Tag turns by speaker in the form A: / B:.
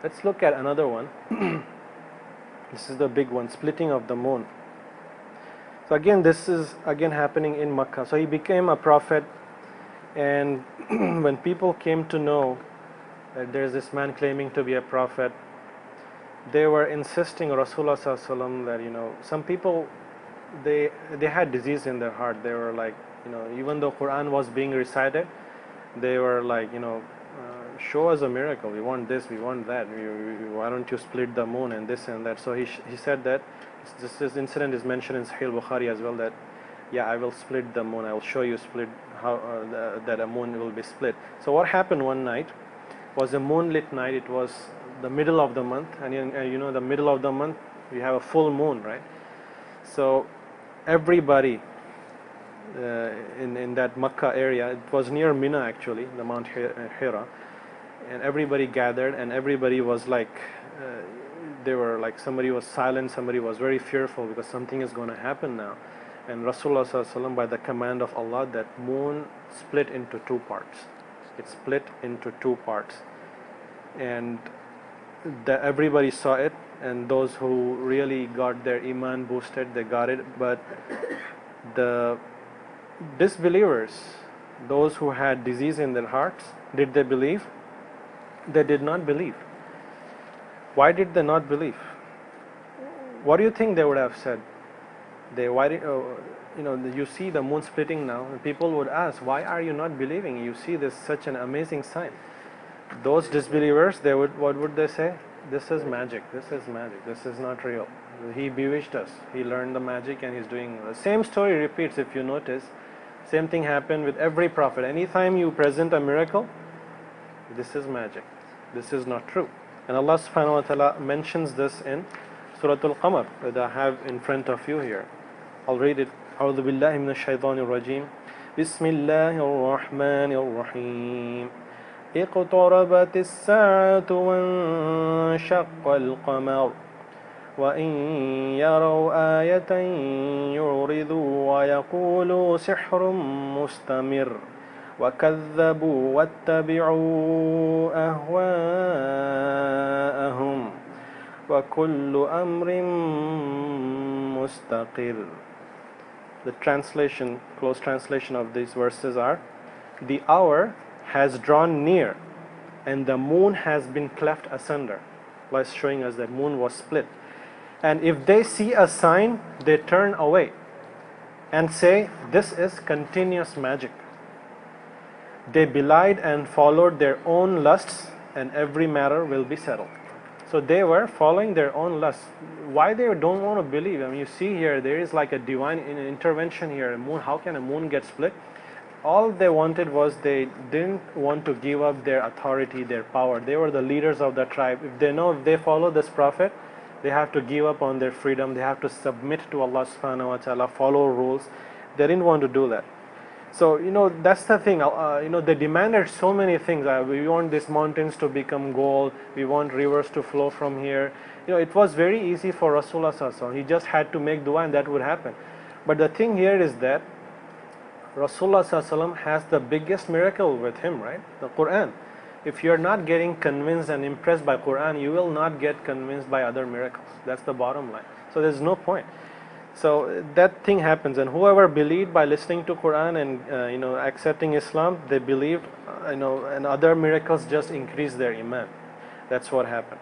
A: Let's look at another one. This is the big one, splitting of the moon. So again, this is again happening in Makkah. So he became a prophet, and when people came to know that there's this man claiming to be a prophet, they were insisting Rasulullah Sallallahu Alaihi Wasallam that some people, they had disease in their heart. They were like, even though Quran was being recited, they were like, show us a miracle. We want this, we want that. Why don't you split the moon and this and that? So he said that this incident is mentioned in Sahih Bukhari as well, that yeah, I will split the moon. I will show you split how that a moon will be split. So what happened one night was a moonlit night. It was the middle of the month, and the middle of the month we have a full moon, right? So everybody in that Makkah area, it was near Mina actually, the Mount Hira, and everybody gathered, and everybody was like, they were like, somebody was silent, somebody was very fearful because something is going to happen now. And Rasulullah Sallallahu Alaihi Wasallam, by the command of Allah, that moon split into two parts. It split into two parts, and everybody saw it, and those who really got their iman boosted, they got it. But the disbelievers, those who had disease in their hearts, did they believe? They did not believe. Why did they not believe? What do you think they would have said? You see the moon splitting now, and people would ask, why are you not believing? You see this such an amazing sign. Those disbelievers, what would they say? This is magic. This is magic. This is not real. He bewitched us. He learned the magic and he's doing the same story repeats. If you notice, same thing happened with every prophet. Anytime you present a miracle, this is magic. This is not true. And Allah subhanahu wa ta'ala mentions this in Surah Al-Qamar that I have in front of you here. I'll read it. أعوذ بالله من الشيطان الرجيم بسم الله الرحمن الرحيم اقتربت الساعة وانشق القمر وإن يروا آية يعرضوا ويقولوا سحر مستمر وكذبوا واتبعوا أهواءهم وكل أمر مستقر. The translation, close translation of these verses are: the hour has drawn near and the moon has been cleft asunder. Allah is showing us that moon was split. And if they see a sign, they turn away and say, this is continuous magic. They belied and followed their own lusts, and every matter will be settled. So they were following their own lusts. Why they don't want to believe? I mean, you see here, there is like a divine intervention here. Moon, how can a moon get split? All they wanted was, they didn't want to give up their authority, their power. They were the leaders of the tribe. If they know, if they follow this prophet, they have to give up on their freedom. They have to submit to Allah subhanahu wa ta'ala, follow rules. They didn't want to do that. So, that's the thing. They demanded so many things. We want these mountains to become gold. We want rivers to flow from here. It was very easy for Rasulullah Sallallahu Alaihi Wasallam. He just had to make dua and that would happen. But the thing here is that Rasulullah Sallallahu Alaihi Wasallam has the biggest miracle with him, right? The Quran. If you're not getting convinced and impressed by Quran, you will not get convinced by other miracles. That's the bottom line. So there's no point. So that thing happens, and whoever believed by listening to Quran and accepting Islam, they believed, and other miracles just increased their iman. That's what happened.